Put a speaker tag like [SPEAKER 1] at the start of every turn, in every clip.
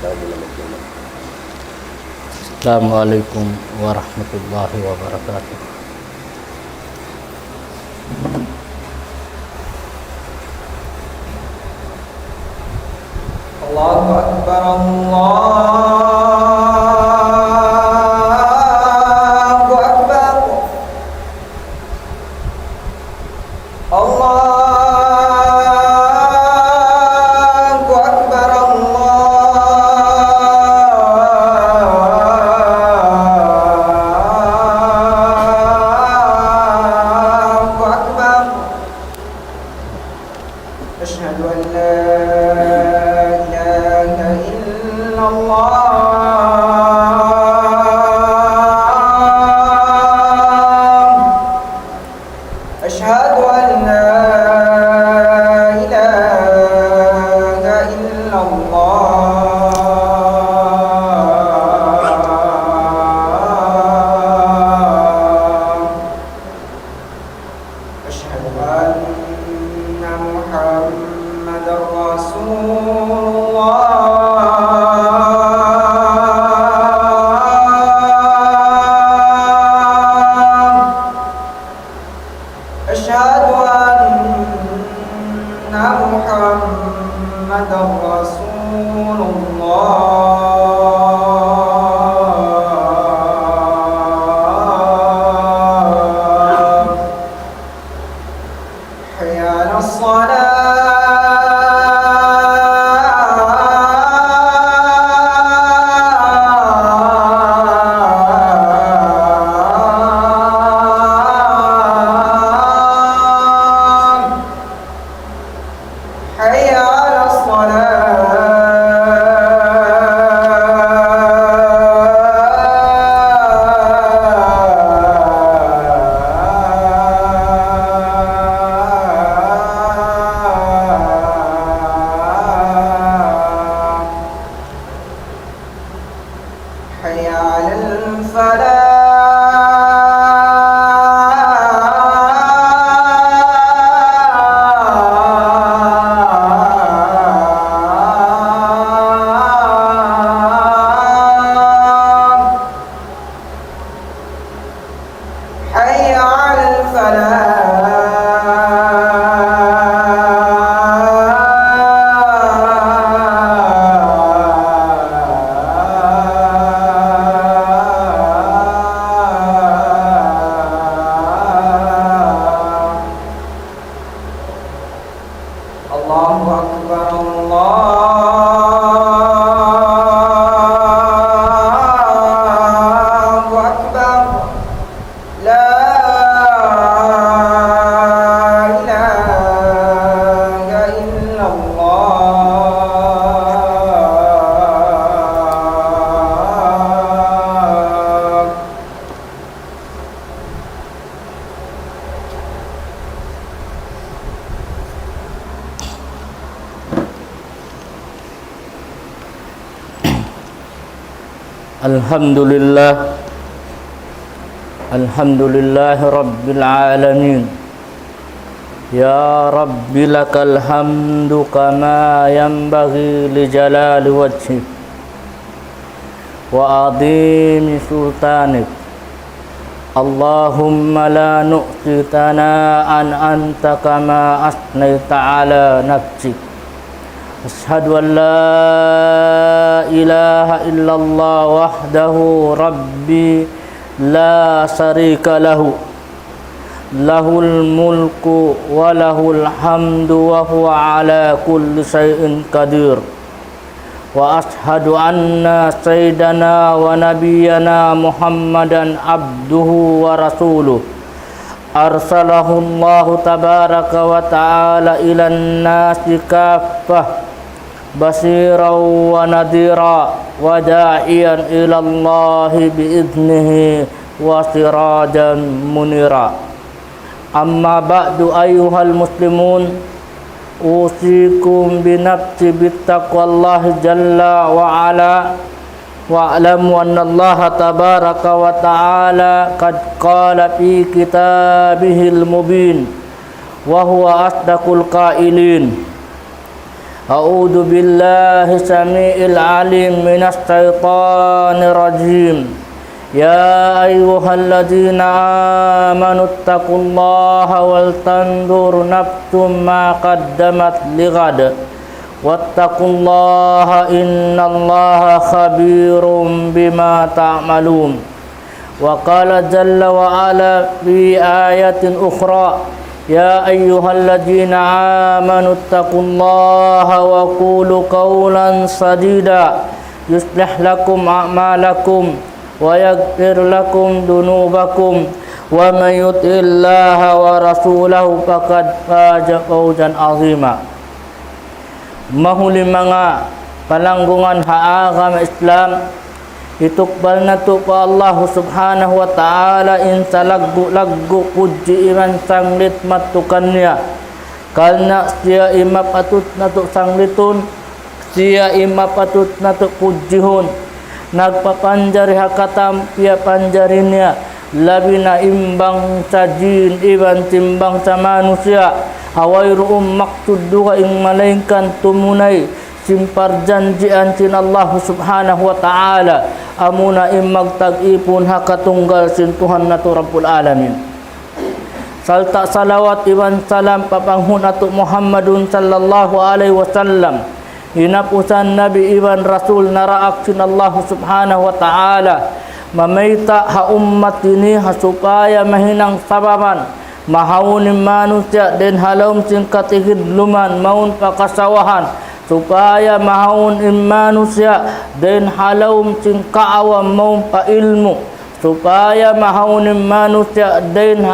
[SPEAKER 1] Assalamualaikum warahmatullahi wabarakatuh.
[SPEAKER 2] Allahu Akbar, Allahu Akbar, Allahu Akbar, Allahu Akbar. Asyhadu an la أشهد أن لا إله إلا الله أشهد أن محمدا رسول أشهد أن محمدا رسول الله حي على حي على الصلاة حي على حي على الفلاح الله أكبر الله أكبر لا إله إلا الله
[SPEAKER 1] Alhamdulillah Rabbil Alamin. Ya Rabbi lakal hamdu kama yanbaghi li jalali wajhik wa adhimi sultanik. Allahumma la nu'ti thana'an anta kama asnaita ala nafsik. Asyhadu an la ilaha illallah wahdahu rabbi la syarika lahu lahul mulku wa lahul hamdu wa huwa ala kulli syai'in qadir. Wa ashhadu anna sayyidana wa nabiyyana Muhammadan abduhu wa rasuluh arsalahu Allahu tabaraka wa ta'ala ilan nasi kaffah basiran wa nadhira wa da'iyan ila Allahi bi'idnihi wa sirajan munira. Amma ba'du ayyuhal muslimun, usikum binafsi bittaqwallahi jalla wa ala wa'lamu anna Allah tabaraka wa ta'ala qad qala fi kitabihil mubin wa huwa asdaqul qailin. A'udzu billahi samiil alim minas syaitonir rajim. Ya ayyuhalladzina amanu taqullaha wal tanzur nafsum ma qaddamat lighad wattaqullaha innallaha khabirum bima ta'malun. Wa qala jalla wa ala fi ayatin ukhra ya ayyuhalladzina amanu taqullaha wa qulu qawlan sadida yuslih lakum a'malakum wa yaghfir lakum dunubakum wa may yuti'illaha wa rasulahu faqad faza fawzan 'azima. Mahuli mga palanggungan haagam Islam itukbal na to pa Allah subhanahu wa ta'ala in salaggu puji iman sanglit matukan niya kalna siya imapatut na to sanglitun siya imapatut na to pujihun nagpapanjari hakatam piya panjarin niya labi na imbang sa jin iban timbang sa manusia hawairu'um maksud duka ing malaikan tumunay simparjanjian sin Allah subhanahu wa ta'ala amuna imag tag-ipun hakatunggal sin Tuhan na to Rabbul Alamin. Salta salawat iban salam papanghun ato Muhammadun sallallahu alaihi wasallam inapusan Nabi iban Rasul naraak sin Allah subhanahu wa ta'ala mamaita ha ummat ini ha supaya mahinang sababan mahawunin manusia den halom sin katihidluman maun pakasawahan supaya mahawun manusia den halom sin kaawam maun pa ilmu supaya mahawun manusia den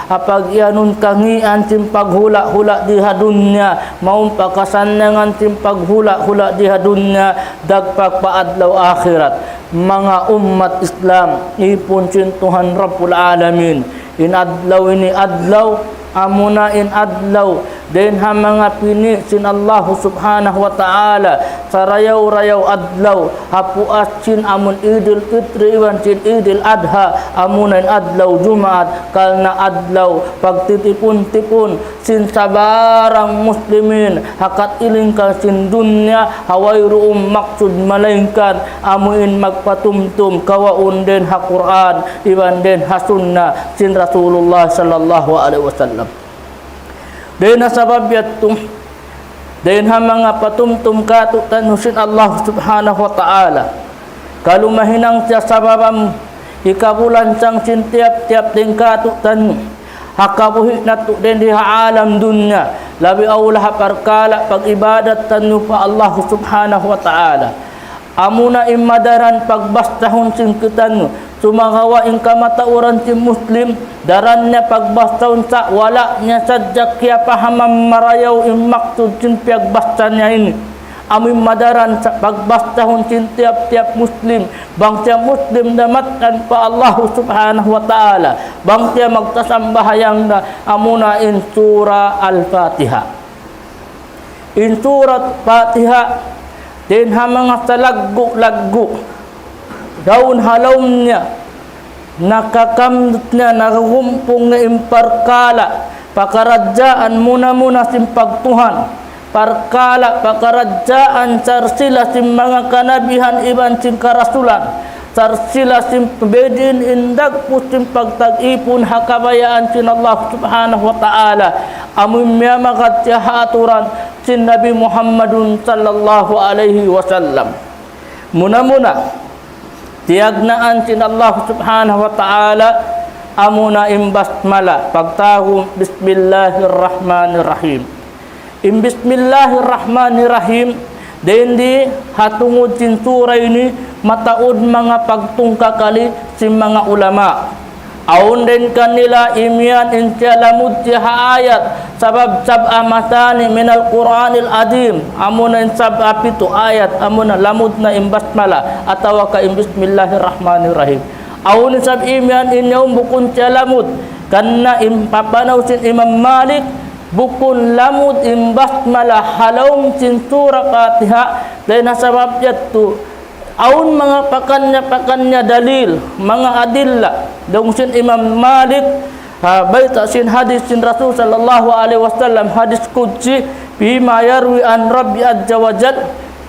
[SPEAKER 1] apagyanun kangian sin paghula-hula di hadunya maun pakasanangan sin paghula-hula di hadunya dagpag paadlaw akhirat. Mga umat Islam ipun sin Tuhan Rabbul Alamin in adlaw ini adlaw amuna in adlaw den ha mga pini sin Allah subhanahu wa ta'ala sarayaw-rayaw adlaw hapuas sin amun Idul Fitri iwan sin Idul Adha amuna in adlaw Jumaat kalna adlaw pagtitipun-tipun sin sabarang muslimin hakat ilingkan sin dunya hawairu'um maksud malaikan amuin magpatumtum kawaun den ha Quran iwan den ha sunnah sin Rasulullah sallallahu alaihi wasallam. Den sabab yatum den ha mga patumtum katutan husin Allah subhanahu wa ta'ala kalau mahinang siya sababam ikabulan sang sin tiap-tiap den katutan hakabuhi natu den di alam dunya labi aulah perkala pag ibadat tanu pa Allah subhanahu wa ta'ala amuna imadaran pagbastahon sin kitanu sumagawa ing kamatauran si muslim darannya pagbastahon sa wala nya sadyak kya pahamam marayaw ing maksud sin piagbastannya ini amin madaran sa pagbastahon sin tiap-tiap muslim bang siya muslim damatkan pa Allah subhanahu wa ta'ala bang siya magtasambahayang na amuna in surah Al-Fatiha in surat Fatiha din ha mga salaggu-laggu daun halawm niya nakakamdut niya nakakumpong na imparkala pakaradyaan muna simpagtuhan parkala pakaradyaan sarsila sim mga kanabihan iban sim karasulan sarsila sim bedin indag po sim pagtag-ipon hakabayaan sin Allah subhanahu wa ta'ala amun miyamakat siya haturan sin Nabi Muhammadun sallallahu alaihi wasallam muna tiyagnaan sin Allah subhanahu wa ta'ala amuna imbasmala pagtahum bismillahirrahmanirrahim bismillahirrahmanirrahim dendi hatungod sin surah ini mataud mga pagtungkakali sin mga ulama aun din kanila imian intialamud tiha ayat sabab sab'a matani minal Qur'anil adim amuna in sab'a pitu ayat amuna lamud na imbasmala atawa ka bismillahirrahmanirrahim aun sab imian inyong bukun tialamud kanna impapanaw sin Imam Malik bukun lamud imbasmala halawm sin surah Fatiha dahil nasabab yatu aun mga pakannya dalil mga adilla dong sin Imam Malik baita sin hadis sin Rasul sallallahu alaihi wasallam hadis qudsi فيما يروي عن ربي عز وجل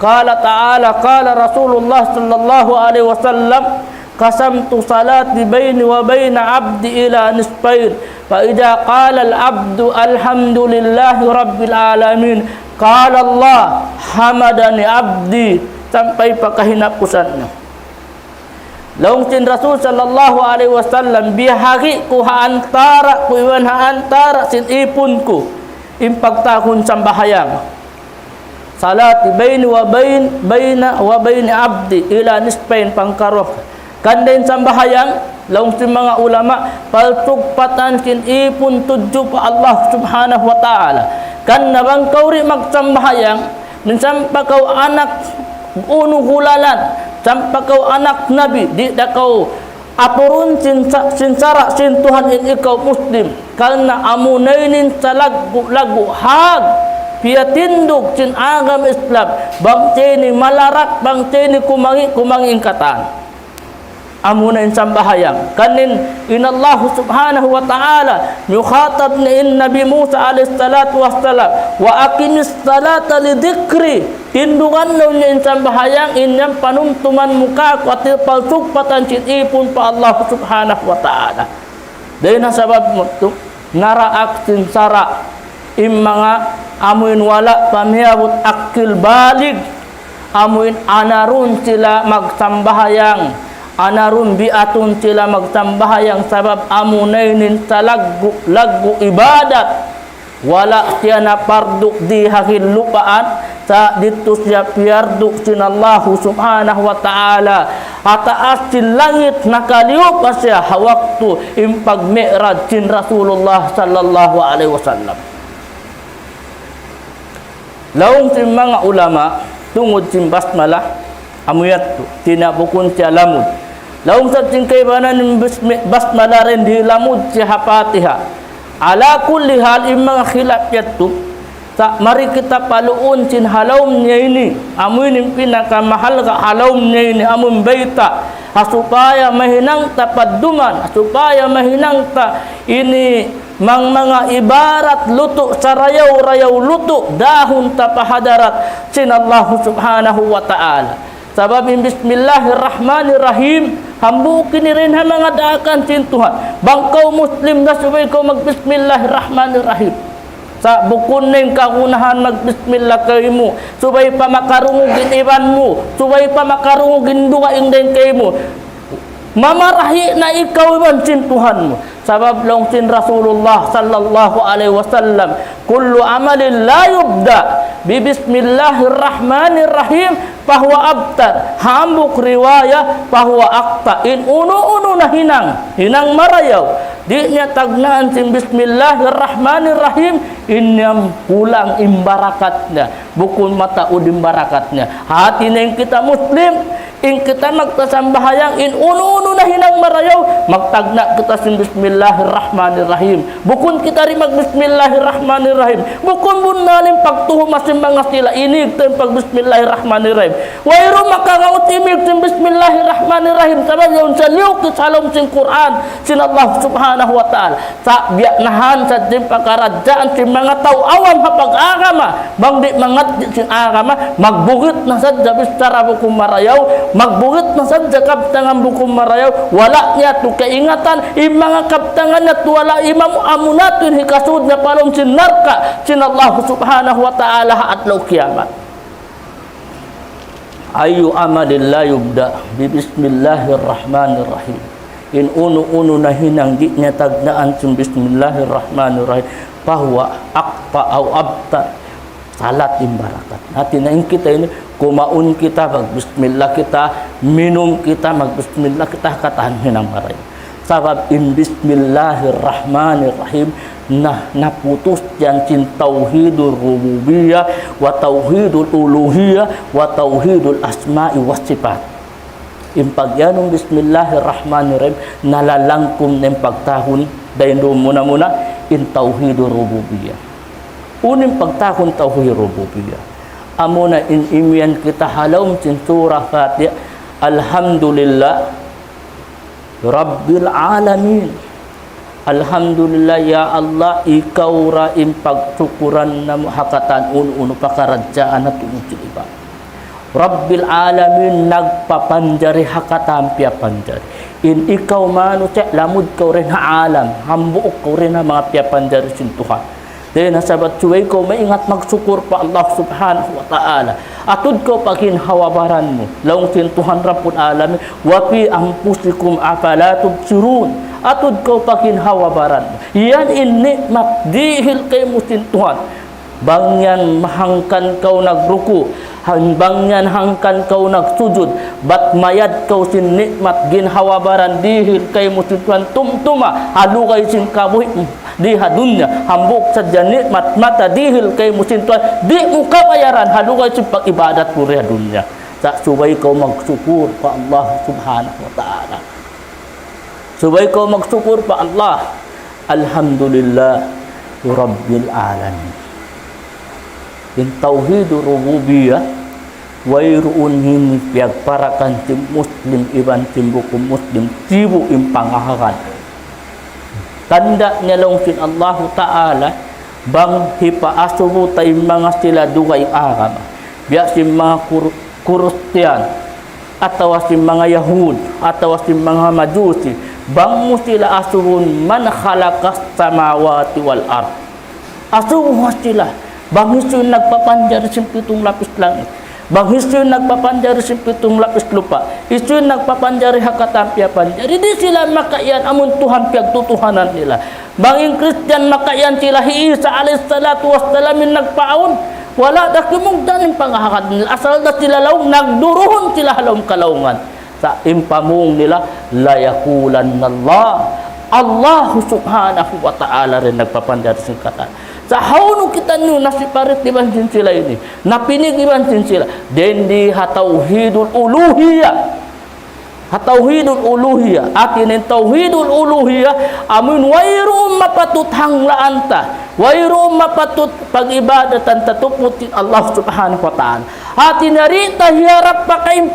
[SPEAKER 1] قال تعالى قال رسول الله صلى الله عليه وسلم قسمت صلاتي بيني وبين عبدي إلى نصفين فإذا قال العبد الحمد لله رب العالمين قال الله حمدني عبدي sampai pakahinapusannya. Laungtin Rasul sallallahu alaihi wasallam bihari ku antara ku iwan antara sin ipunku impagtahun sambahayang salati baini wa baina wa baini abdi ila nispain pangkaroh kandain sambahayang laungtin mga ulama paltukpatan sin ipun tuju pa Allah subhanahu wa ta'ala kan nabang kauri magsambahayang minsampa kau anak unu hulalan sampai kau anak Nabi di kau aturun sinsara sin Tuhan ini kau muslim karena amunainin lagu hag pia tinduk sin agam Islam bangsa ini malarak bangsa ini kumangi ingkatan amunain sambahayang kanin inallahu subhanahu wa ta'ala yukhatab ni Nabi Musa alaihi salatu wassalam wa aqimis salata li dhikri tindukan daw niya sambahayang inyang panumtuman muka kuatil palsuk patancit-ipun pa Allah subhanahu wa ta'ala dahil na sabab mo ito naraak sinsara mga amuin wala pamiyabot akil balig amuin anarun sila magsambahayang anarun biatun sila magsambahayang sabab amunainin sa lagu ibadat wala siya na parduk di hakil lupaan sa dito siya piyarduk sinallahu subhanahu wa ta'ala ataas sin langit nakaliw pa siya hawaktu impag mi'raj sin Rasulullah sallallahu alaihi wasallam. Laung sin mga ulama tungod sin basmalah amuyat tinabukun siya lamud laung sa tingkaybanan ng basmala rin di lamud siya hapatiha ala kulli hal yung mga khilaf yato sa mari kita paluon sin halawm niya ini amuin yung pinakamahal ka halawm niya ini amun baita supaya mahinang tapadduman supaya mahinang ta ini mga ibarat luto sarayaw-rayaw luto dahon tapahadarat sin Allah subhanahu wa ta'ala sabab bismillahirrahmanirrahim hambukin rin ha mga daakan sin Tuhan bangkaw muslim na subay ko mag bismillahirrahmanirrahim sa bukun ning kagunahan mag bismillah kayo mo subay pa makarungugin iban mo subay pa makarungugin duwaing din kayo mo mamarahi na ikaw iban sin Tuhan mo sabab long sin Rasulullah sallallahu alaihi wasallam kullu amalin la yubda bi bismillahirrahmanirrahim fahuwa abtar hambuk riwayah fahuwa akta in uno na hinang marayaw di niya tagnaan sin bismillahirrahmanirrahim inyam pulang imbarakatnya bukun mata udim barakatnya hati na kita muslim in kita magtasambahayang in uno na hinang marayaw magtagna kita sin bismillahirrahmanirrahim bukun kita rin mag bismillahirrahmanirrahim bukun bunalim pagtuho masin mga sila inig ten pag bismillahirrahmanirrahim wayro makakautimig sin bismillahirrahmanirrahim sabab yun sa liw kisalom sin Quran sin Allah subhanahu wa ta'ala sa biyanahan sa din pagkaradaan sin mga tao awam hapag-agama bang di mangat sin agama magbugit na sa dabis tara bukum marayaw magbugit na sa kaptangan bukum marayaw wala niya to kaingatan yung mga kaptangan na wala imam amunatun hikasud na palong sin narka sin Allah subhanahu wa ta'ala at law kiamat ayu amalin la yubda bi bismillahirrahmanirrahim in uno na hinang di niya tagnaan sin bismillahirrahmanirrahim bahwa akta au abta salat imbarakat natin na kita ini kumaun kita mag bismillah kita minum kita mag bismillah kita katahan hinang maray sabab in bismillahirrahmanirrahim naputus yan sin tauhidul rububiyah wa tauhidul uluhiyah wa tauhidul asma'i was sifat impagyanong bismillahirrahmanirrahim nalalangkum ng pagtahon dahil muna in tauhidul rububiyah unim pagtahon tauhidul rububiyah amuna in imyan kita halawm sin surah Fatihah alhamdulillah Rabbil alamin Alhamdulillah ya Allah, ikaw ra pagsukuran na hakatan uno pakarajaan at iba. Rabbil alamin nagpapanjari hakatan pia panjari. In ikaw manu cek lamud kau rin ha alam, hambuok kau rin ha mga pia panjari sin Tuhan. Dahil nasabat suway ko maingat magsukur pa Allah subhanahu wa ta'ala. Atud ko paghinhawabaran mo, laong sin Tuhan Rabbul alamin, wapi ampusikum afala tubsirun. Atud ko paghinhawabaran mo. Yan nikmat dihil kay musin Tuhan. Bangyan mahangkan kau nagruku, bangyan hangkan kau nagsujud, bat mayad kau sin nikmat ginhawabaran dihil kay musin Tuhan tumtuma, halu kay sin kabuhi di hadunya, hambuk sadya nikmat mata dihil kay musin Tuhan, di mo kabayaran, halu kay sin pag-ibadat mo rin hadunya. Sa subay kau magsukur pa Allah subhanahu wa ta'ala. Subay ko magsyukur pa Allah. Alhamdulillah Rabbil alamin. In tauhidur rububiyah wayruun hini piyagparakan tim muslim iban timbukum muslim tibu impangahakan. Tanda niya lang sin Allah Ta'ala bang hipaasubo tay mga sila dugay agama. Biya si mga Kristiyan atawa si mga Yahud atawa si mga Majusi bang mo sila asuhun man khalakas samawati wal ard. Asuhun sila bang isu nagpapanjar sin pitong lapis langit, bang isu nagpapanjar sin pitong lapis lupa, isu nagpapanjar hakatampya panjar. Di sila makayan amun Tuhan piyagtutuhanan nila. Bang yung Kristiyan makayan sila hi Isa alayhi salatu wassalamin nagpaawon. Wala dakimugdan yung pangahakad nila. Asal na sila laong nagduruhon sila halong kalaungan. Sa impamung nila layakulan Allah Allah subhanahu wa ta'ala rin nagpapandar sa kata sa hauno kita nyo nasiparit ibansin sila ini napinig ibansin sila dendi hatauhidul uluhiyah hatauhidul uluhiyah atin ang tauhidul uluhiyah amun wayroon mapatut hanglaanta wayroon mapatut pag-ibadatan tatuputin Allah subhanahu wa ta'ala hati narita hiarap pakain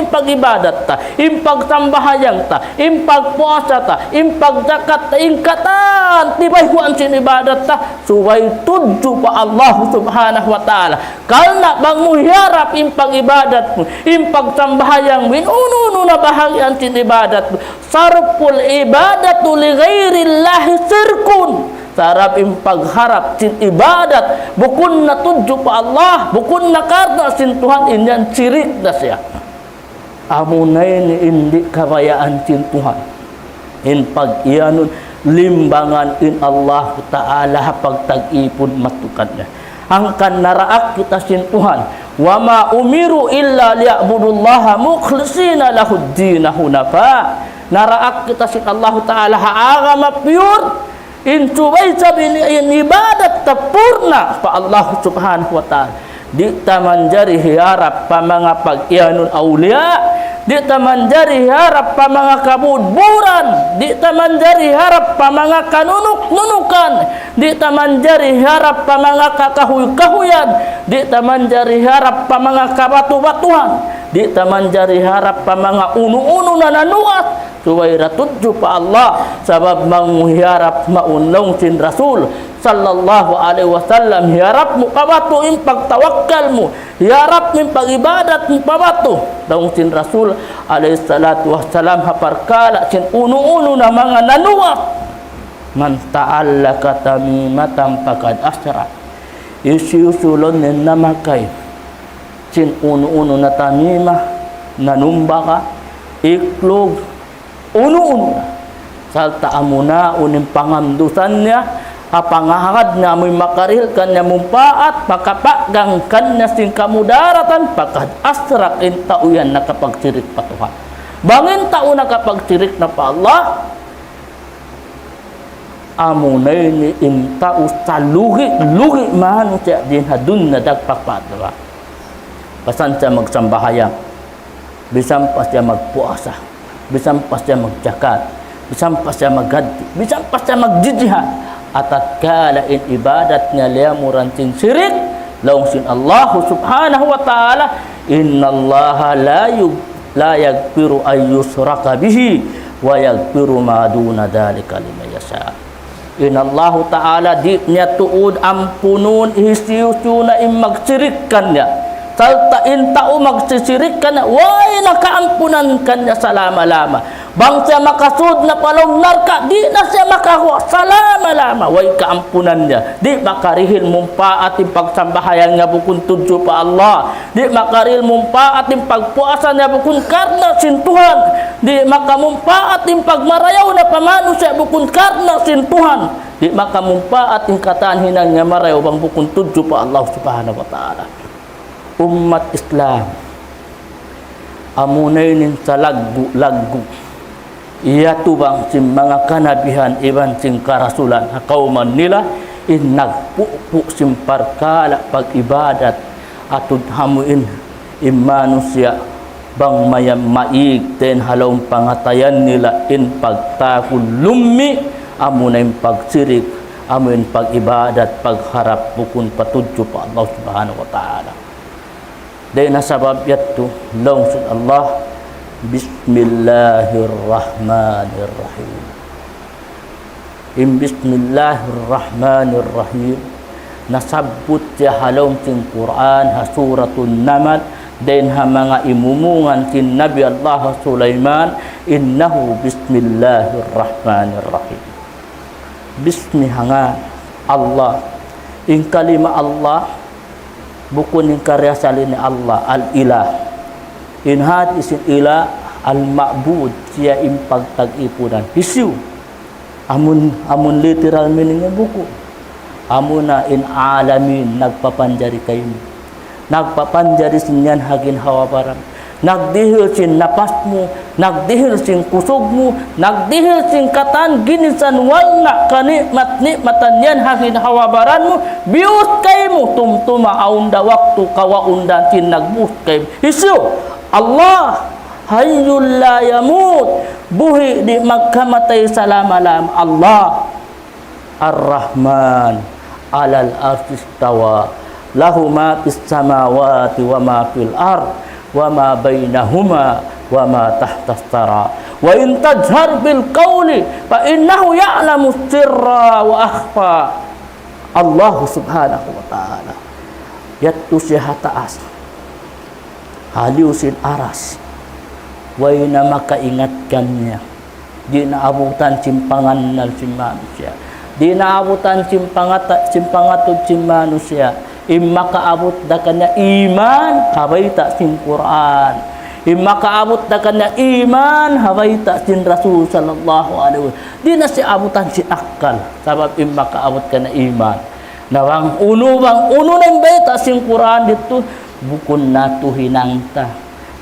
[SPEAKER 1] pag-ibadat ta impagtambahayang ta impagpuasa ta impagzakat ta ingkatan tibay huan sin ibadat ta suway tudju pa Allah subhanahu wa ta'ala kalna bang mo hiarap impag-ibadat mo impagtambahayang min uno na bahagyan sin ibadat mo sarpul ibadatu li ghairillahi sirkun sarap impagharap sin ibadat bukun na tudyo pa Allah bukun na karna sin Tuhan inyan sirik na siya amunay ni hindi kabayaan sin Tuhan in pag-iyanon limbangan in Allah Ta'ala pagtag-ipon matukan niya hangkan naraak kita sin Tuhan wama umiru illa liya'budullaha mukhlisina lahuddina hunafa naraak kita sin Allah Ta'ala haagama pure intubay sabi niyan ibadat tapurna pa Allah subhanahu wa ta'ala di tamanjari hiarap pa mga pag-ianun awliya di tamanjari harap pa mga kabudburan di tamanjari harap pa mga kanunuk-nunukan di tamanjari harap pa mga kakahuy-kahuyan di tamanjari harap pa mga kabatu-batuhan di tamanjari harap pa mga unu-uno na nanuat suwayra tudyo pa Allah sabab manghiharap maunlong sin Rasul sallallahu alaihi wasallam hiharap mo kabato in pagtawakkal mo hiharap mo pag-ibadat mo pabato daong sin Rasul alaihi salatu wassalam haparkala sin uno-uno na mga nanuat man ta'allaka tamimatan faqad asra isi-usulon na namakay sin uno-uno na tamimah nanumbaka iklog uno-uno salta amuna uning pangandusan niya apangahagad na mo'y makaril kanya mumpaat makapagang kanya sing kamudaratan pakad asrak in tauyan nakapagsirik pa Tuhan bangin tao nakapagsirik na pa Allah amunay ni in tao sa lugi man siya din hadun na dagpapadawa pasan siya magsambahayang bisan pa siya magpuasa bisan pa siya magjakat bisan pa siya maggaddi bisan pa siya magjijihad atat kala in ibadat niya liyamuran sin sirik laong sin Allah subhanahu wa ta'ala innallaha la yagfiru ay yusraka bihi wa yagfiru ma duna dhalika liman yasha Inallahu ta'ala di niya tuod ampunun ihisiusyo na magsirik kanya. Salta intao magsisirik kanya, way nakaampunan kanya salama-lama. Bang siya makasud na palomnar ka, di na siya makahuwa salama-lama. Way kaampunan niya. Di makarihil mumpa ating pagsambahayan nga bukun tudyo pa Allah. Di makarihil mumpa ating pagpuasa niya bukun karna sintuhan. Di makamumpa ating pagmarayaw na pamano siya bukun karna sintuhan. Di makamumpa ating katanhinan nga marayaw bang bukun tudyo pa Allah subhanahu wa ta'ala. Umat Islam amunay nin sa laggu iya tubang sin mga kanabihan iban sin karasulan kauman nila nagpupo sin parkala pag-ibadat atud hamuin manusia bang mayam maig ten halong pangatayan nila pagtakul lummi amunay pagsirik amun pag-ibadat pagharap bukun patudyo pa Allah subhanahu wa ta'ala. Dahil nasabab yato langsung Allah Bismillahirrahmanirrahim. Bismillahirrahmanirrahim nasabut siya halong sin Quran ha suratun Namal din ha mga imumungan sin Nabi Allah Sulaiman innahu Bismillahirrahmanirrahim. Bismihanga Allah in kalima Allah bukun yung karya salin ni Allah al-ilah inhat isin ilah al-ma'bud siya impagtag-ipunan hisiw amun literal meaning ng buku amuna in alamin nagpapanjari kayo nagpapanjari sinyan hagin hawabaran nagdihil sin napas mo nagdihil sin kusog mo nagdihil sin katan ginisan wala kanikmat-nikmatan yan hagin hawabaran mo bius kay mo tumtuma aunda waktu kawaundan sin nagbus kay hisyo Allah hayyul la yamut buhi di magkamatay salama-lama Allah Ar-Rahman alal arsistawa lahu ma fis samawati wa ma fil ard wa ma bainahuma wa ma tahtas tara wa in tajhar bil qawli fa innahu ya'lamu sirra wa akhfa. Allah subhanahu wa ta'ala yattu siya taas haliusin aras way na makaingatkan niya di naabutan simpangan ng si manusia di naabutan simpangatod si manusia makaabot da kanya iman habayta sin Quran makaabot da kanya iman habayta sin Rasul sallallahu alaihi wasallam di na si abutan si akal sabab makaabot kanya iman nawang uno nang bayta sin Quran dito bukun na tuhinangta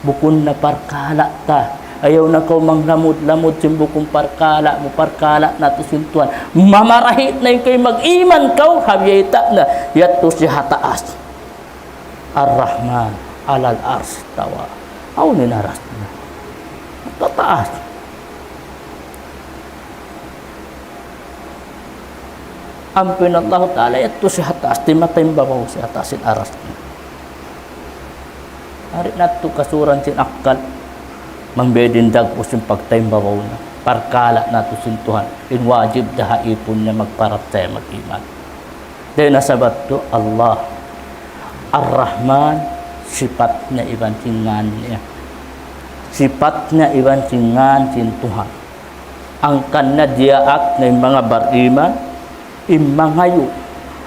[SPEAKER 1] bukun na parkala ta ayaw na ko manglamod-lamod simbukong parkala mo parkala na to sintuan mamarahit na yung kayo mag-iman kaw habyayta na yato siya taas Ar-Rahman alal ars tawa aw ninaras na tataas ampun Allah ta'ala yato siya taas timatay babaw siya taasin aras na hari na to kasuran sin akal mangbedindag po siyang pagtayong babaw na parkala na to sintuhan wajib daha ipon niya magparat tayo mag-iman dahil nasabat to Allah Ar-Rahman sifat niya iban singan niya sifat niya iban singan sintuhan ang kanna diaak na mga bariman imangayo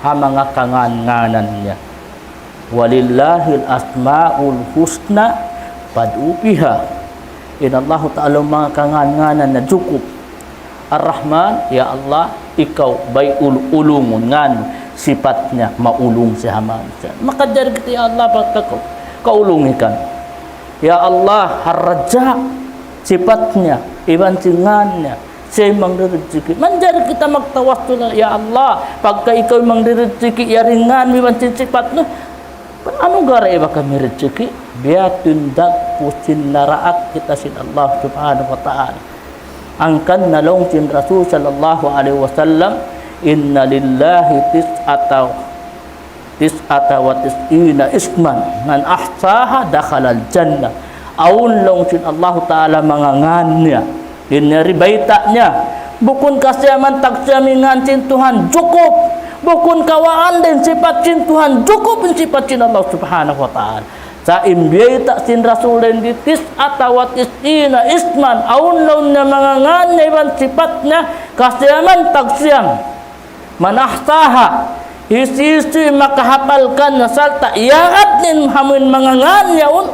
[SPEAKER 1] ha mga kangan-nganan niya walillahil asma'ul husna pad'upiha Allah ta'ala mga kangan-nganan na cukup Ar-Rahman ya Allah ikaw bay ulungon ngan sifatnya maulung si haman makajar kita ya Allah pagka kaulungikan ya Allah Ar-Raja sifatnya iban singannya siya mangdiritsiki manjar kita magtawas ya Allah pagka ikaw mangdiritsiki ya ringan iban sifat no ano gara iba kami rezeki biatun dak pusin naraat kita sin Allah subhanahu wa ta'ala angkan nalong sin Rasul sallallahu alaihi wasallam inna lillahi tis'ata wa tis'ina isman man ahsaha dakhalal jannah awun long sin Allah ta'ala mga ngannya inari baita niya Bukun kasiaman taksiamingan cin Tuhan cukup. Bukun kawaan dan sifat cin Tuhan cukup sifat cin Allah subhanahu wa ta'ala. Sa imbiyay tak sin Rasul dan ditis atau tisina isman aun laun na mga nganya iban sifatnya kasiaman taksiam. Manahtaha isi-isi makahapalkan na salta iyaat nin hamin mga nganya un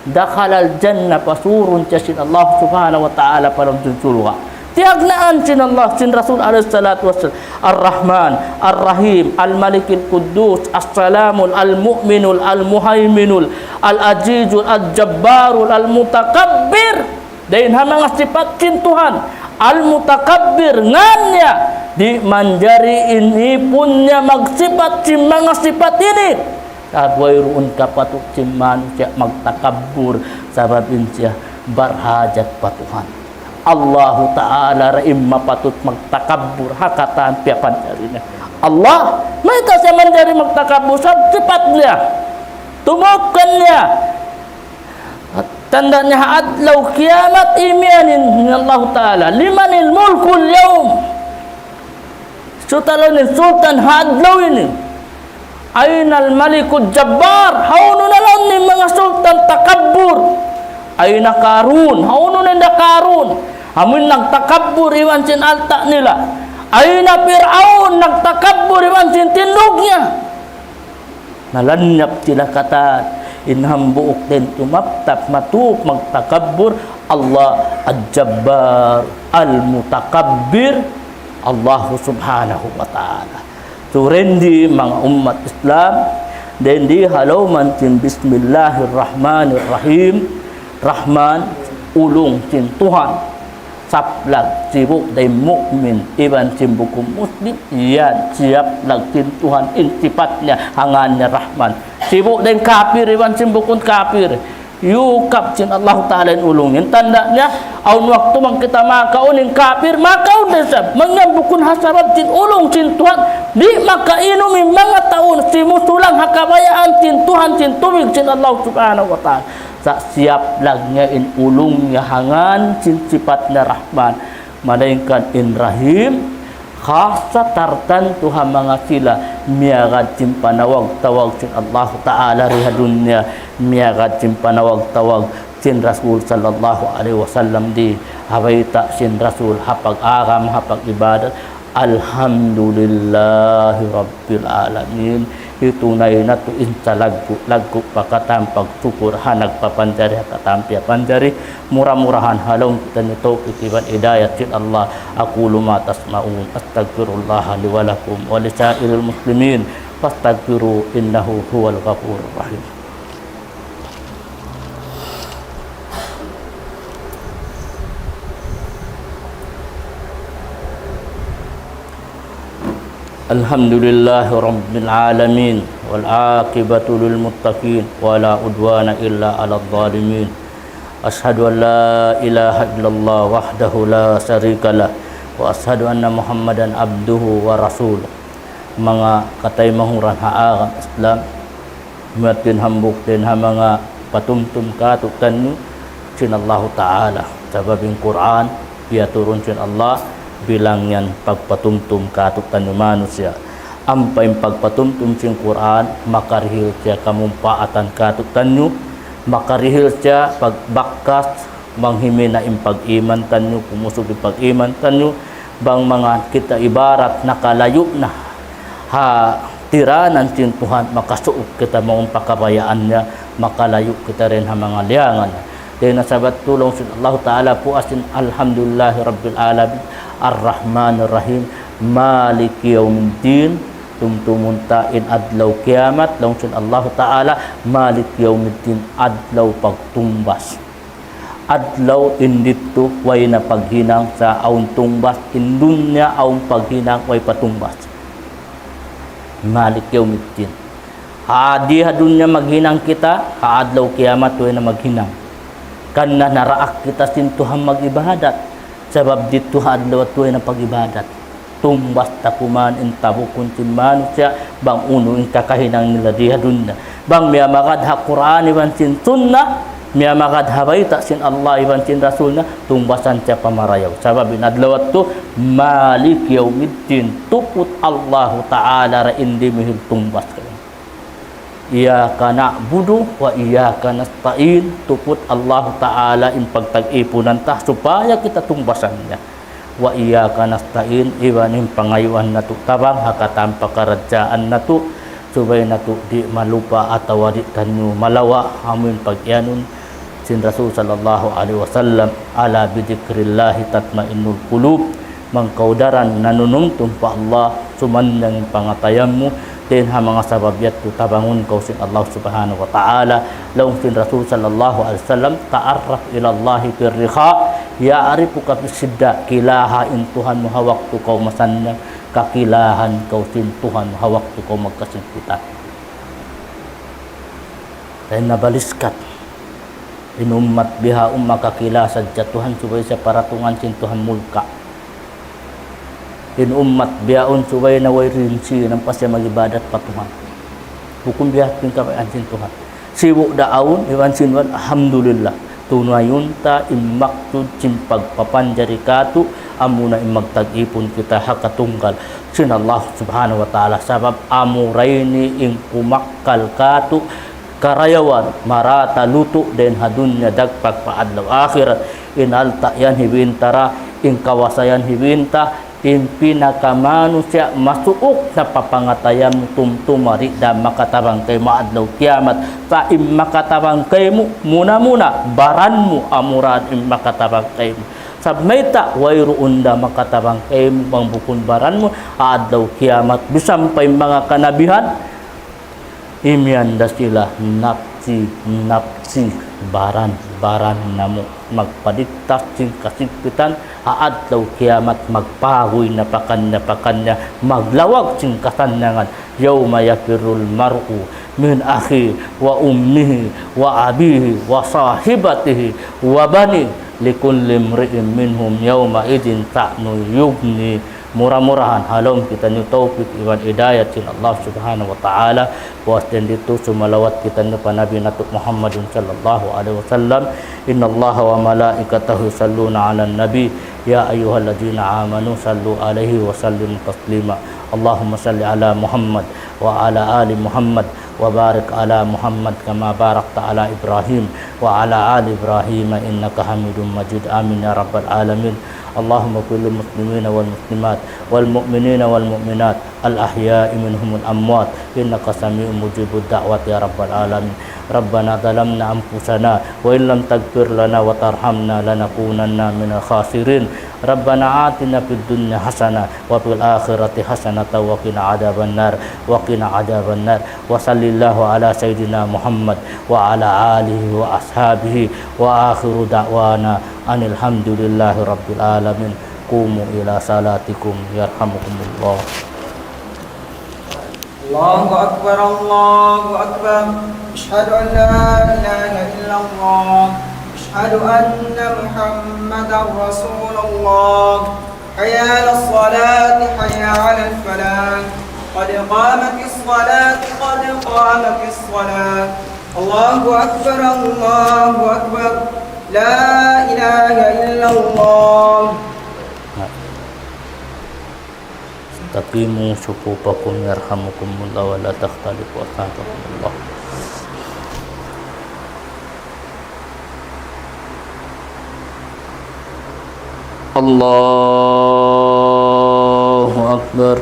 [SPEAKER 1] dakhalal jannah pasurun siya sin Allah subhanahu wa ta'ala palang surga. Tiagnaan sin Allah sin Rasul alaihi salatu wassalam Ar-Rahman Ar-Rahim Al-Malikul Quddus As-Salamul Al-Mu'minul Al-Muhaiminul Al-Ajizul Al-Jabbarul Al-Mutakabbir. Dain mga sifat sin Tuhan Al-Mutakabbir nganya di manjari ini punya magsifat sin mga sifat ini. Tabwayruun kapatut sin manusia magtakabbur sababin siya barhajat patuhan. Allah Ta'ala raim mapatut magtakabbur hakatan piapan jarinya. Allah mereka saya menjadi magtakabbur sifatnya tumukkannya tandanya adlau kiamat imianin Allah Ta'ala limanil mulkul yaum sutalonin sultan hadlau ini ainal malikul jabbar haununalon ni mga sultan takabbur aina Karun haunun enda Karun amun nagtakabbur iwan sin alta nila. Aina Fir'aun nagtakabbur iwan sin tindugnya. Nalanyap sila kata inham buok din tumaptap matuk magtakabbur Allah Al-Jabbar Al-Mutakabbir Allah subhanahu wa ta'ala. Surendi mga umat Islam dan di halauman sin Bismillahirrahmanirrahim. Rahman ulung sin Tuhan saplag sibuk day mukmin iban simbukum muslim yan siap lagtin Tuhan intifatnya hangannya Rahman sibuk day kafir iban simbukun kafir yukap sin Allah Ta'ala ulungin tandanya aun waktu mang kita makaunin kafir makaun desab mengambukun hasabat sin ulung sin Tuhan di maka inumi mga taon si musulang hakabayaan sin Tuhan sin tumig sin Allah subhanahu wa ta'ala tak siap lagnya in ulungnya hangan sin sifatnya Rahman melainkan in Rahim khasa tartan Tuhan mga sila miagad sin panawag tawag sin Allah Ta'ala riha dunya miagad sin panawag tawag sin Rasul sallallahu alaihi wasallam di habayta sin Rasul hapag agam hapag ibadat alhamdulillahi rabbil alamin. Itunay na to insa lagku pakatang pagsukur hanag papanjari hatatampi panjari murah-murahan halong kita nito itiban hidayat sin Allah aqulu ma tasma'un astaghfirullah li wa lakum wa li sa'iril muslimin fastaghfiru innahu huwal ghafurur rahim. Alhamdulillahi rabbil alamin wal aqibatu lil muttaqin wala udwana illa 'alal zalimin. Asyhadu an la ilaha illallah wahdahu la syarikalah wa asyhadu anna Muhammadan abduhu wa rasuluh. Mga katay mahuran haarang Islam matin hambuk din ha mga patumtum katutan sin Allah Ta'ala sababing Quran piaturun sin Allah bilang yan pagpatumtum katutan ng manusia ampay pagpatumtum sing Quran makarihil siya kamumpaatan katutan nyo makarihil siya pagbakas manghimina impag-iman tanyo kumusog impag-iman tanyo bang mga kita ibarat nakalayo na ha tiranan sin Tuhan makasuot kita maong pakabayaan niya makalayo kita rin ha mga liangan dahil nasabat tulong sin Allah Ta'ala po asin alhamdulillahi rabbil alamin Ar-Rahman Ar-Rahim Maliki Yawmiddin tumtumuntain adlaw kiamat langsung Allah Ta'ala Maliki Yawmiddin adlaw pagtumbas adlaw indito way na paghinang sa aun tumbas indunya aun paghinang way patumbas Maliki Yawmiddin hadi hadunya maghinang kita adlaw kiamat way na maghinang kanna naraak kita sin Tuhan mag-ibadat sabab dito hadlaw at tuway na pag-ibadat tumbas takuman intabukun sin manusia bang uno in kakahinang nila diha dunna bang miyamagad ha Quran iban sin sunnah Mia makad habay ta sin Allah iban sin Rasulna tumbasan tia pamarayaw. Sabab inadlawat tu Malik yaumiddin tuput Allah Ta'ala ra indi mihil tumbas kayo. Iyyaka na'budu wa iyyaka nasta'in tuput Allah Ta'ala in pagtag-ipunan ta supaya kita tumbasan niya. Wa iyyaka nasta'in ibanin pangayuan na tu tabang hakatam pakarajaan na tu supaya na tu di malupa atawa di tanyo malawa amin pagyanun sin Rasul sallallahu alaihi wasallam ala bidzikrillah tatmainnul qulub mangkaudaran nanunung tumpa Allah sumandang pangatayanmu din ha mga sababyat tu tabangun kau sin Allah subhanahu wa ta'ala laung sin Rasul sallallahu alaihi wasallam ta'arraf ila Allah firriha ya arifuka bisidda kilaha in Tuhan mo hawaktu kau masanyang kakilahan kau sin Tuhan mo hawaktu kau magkasimputan dan nabaliskat inumat biha kakila sadya Tuhan supaya sa paratungan sin Tuhan mulka inumat bihaun supaya na way rinsi ng pasya magibadat pa Tuhan hukum bihat pingkapayan sin Tuhan siwu daawon iwan sinwan alhamdulillah tunayun ta imaksud simpag papanjari katu amuna imagtag-ipon kita hakatunggal sin Allah subhanahu wa ta'ala sabab amuraini ing kumakkal katu karayawan marata lutu den hadunya dagpag paadlaw akhirat inalta yan hibintara ing kawasayan hibinta in pinakamanusia masuok na papangatayan tumtumari da makatabang kay maadlaw kiamat sa im makatabang kay mo muna baran mo amuran im makatabang kay mo sabmayta wayro unda makatabang kay mo pangbukon baran mo adlaw kiamat bisampay mga kanabihan imyanda sila napsi baran namo magpadiktas sing kasigpitan adlaw kiamat magpahoy na pakanya maglawag sing kasanyangan yawma yafirul mar'u min akhi wa ummihi wa abihi wa sahibatihi wa bani likulli imri'in minhum yawma idin ta'nu yugni murah-murahan halom kita ni taufik iwan hidayat sin Allah subhanahu wa ta'ala was dan itu sumalawat kita ni Nabi Nabi Muhammadun sallallahu alaihi wasallam innallaha wa malaikatahu yusalluna 'alan nabi ya ayyuhalladzina amanu sallu alaihi wa sallimu taslima Allahumma salli ala Muhammad wa ala ali Muhammad wa barik ala Muhammad kama barakta ala Ibrahim wa ala ali Ibrahim innaka Hamidum Majid amin ya rabbal alamin Allahumma kullu muslimina wal muslimat wal mu'minina wal mu'minat al ahya'i minhum al amwat innaka sami'un mujibud da'wat ya rabbal alamin Rabbana zalamna anfusana wa illam taghfir lana wa tarhamna lanakunanna minal khasirin Rabbana atina fid dunya hasanah wa fil akhirati hasanatan wa qina adzabannar wa sallallahu ala sayidina Muhammad wa ala alihi wa ashabihi wa akhiru da'wana anil hamdulillahi rabbil alamin qumu ila salatikum yarhamukumullah
[SPEAKER 2] Allahu akbar asyhadu an la ilaha illallah asyhadu anna muhammadar rasulullah hayya 'alas salati hayya 'alal falah qad qamatis salat Allahu akbar la ilaha illallah
[SPEAKER 1] taqimu sufufakum yarhamukumullah wa la takhtalifu astaghfirullah Allahu akbar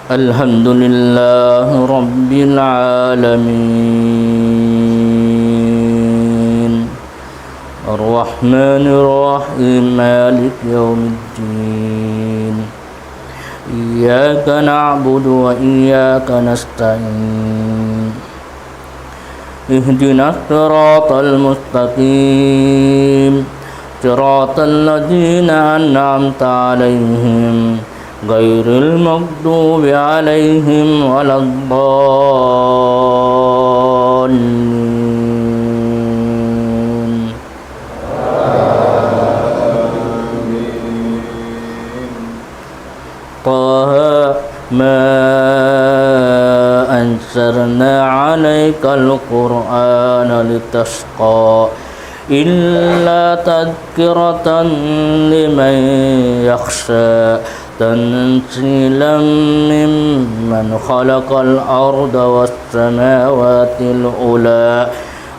[SPEAKER 1] Alhamdulillah Rabbil Alamin Ar-Rahmanir Rahim Malik Yawmiddin Iyyaka na'budu wa iyyaka nasta'in Ihdinas siratal mustaqim Siratal ladzina an'amta 'alaihim ghairil maghdubi 'alaihim waladdallin طه ما أنزلنا عليك القرآن لتشقى إلا تذكرة لمن يخشى تنزيلا ممن خلق الأرض والسماوات العلى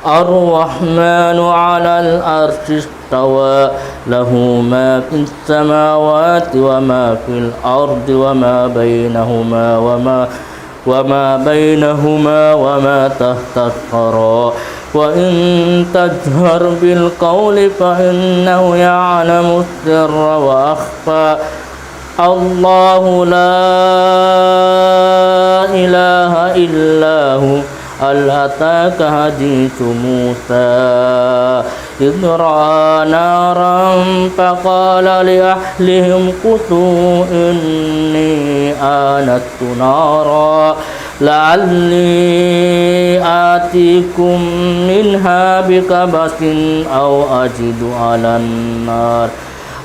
[SPEAKER 1] الرحمن على العرش استوى له ما في السماوات وما في الأرض وما بينهما وما تحت الثرى وإن تجهر بالقول فإنه يعلم السر وأخفى الله لا إله إلا هو هل أتاك حديث موسى إذ رأى نارا فقال لأهلهم كثوا إني آنست نارا لعلي آتيكم منها بقبس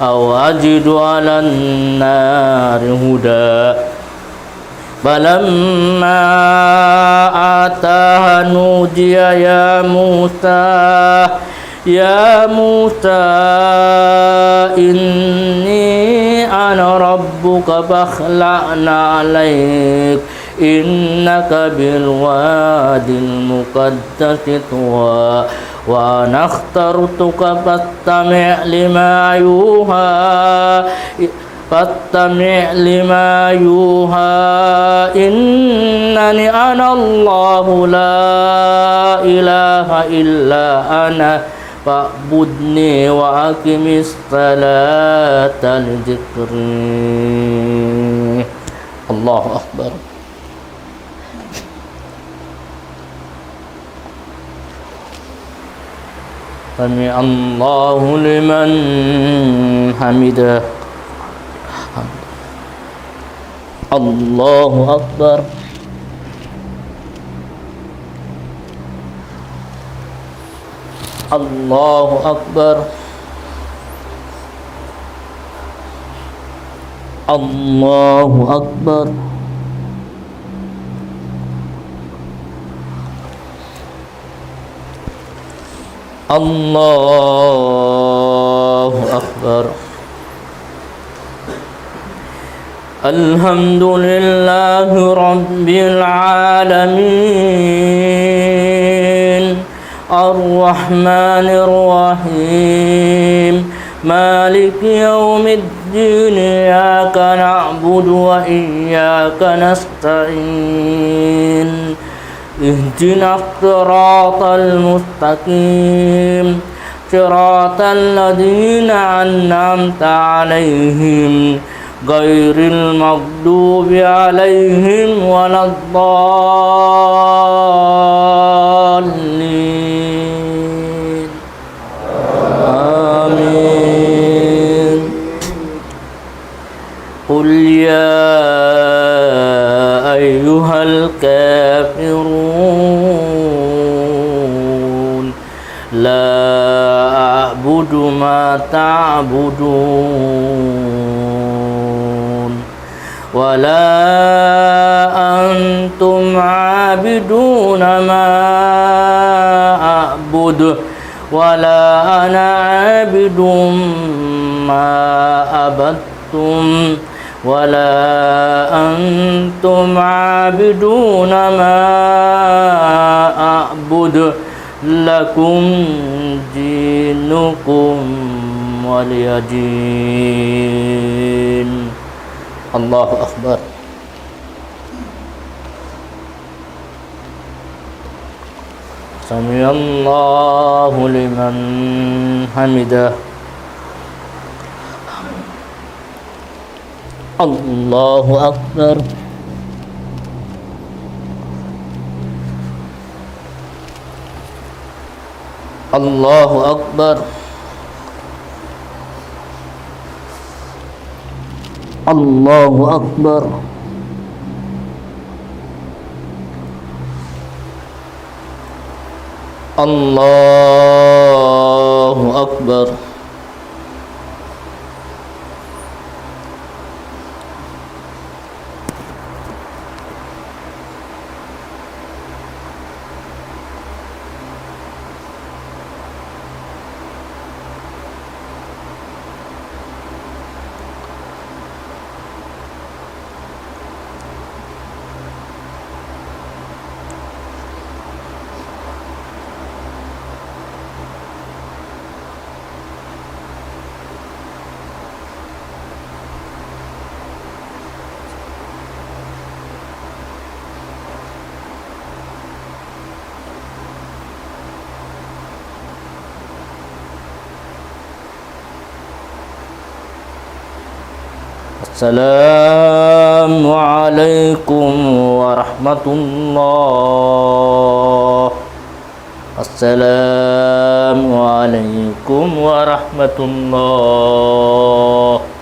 [SPEAKER 1] أو أجد على النار هدى فلما آتاها نودي يا موسى إني أنا ربك فاخلعنا عليك إنك بالوادي المقدس طوى وأنا اخترتك فاستمع لما يوحى إنني أنا الله لا إله إلا أنا فاعبدني وأقم الصلاة لذكري الله أكبر سمع الله لمن حمده الله أكبر الله أكبر الله أكبر الله أكبر الحمد لله رب العالمين الرحمن الرحيم مالك يوم الدين إياك نعبد وإياك نستعين اهدنا الصراط المستقيم صراط الذين أنعمت عليهم غير المغضوب عليهم ولا الضالين آمين قل يا أيها الكافرون لا أعبد ما تعبدون ولا أنتم عابدون ما أعبد ولا أنا عابد ما عبدتم ولا أنتم عابدون ما أعبد لكم دينكم ولي دين الله أكبر سمع الله لمن حمده الله أكبر الله أكبر الله أكبر الله أكبر Assalamualaikum warahmatullah. Assalamualaikum warahmatullah.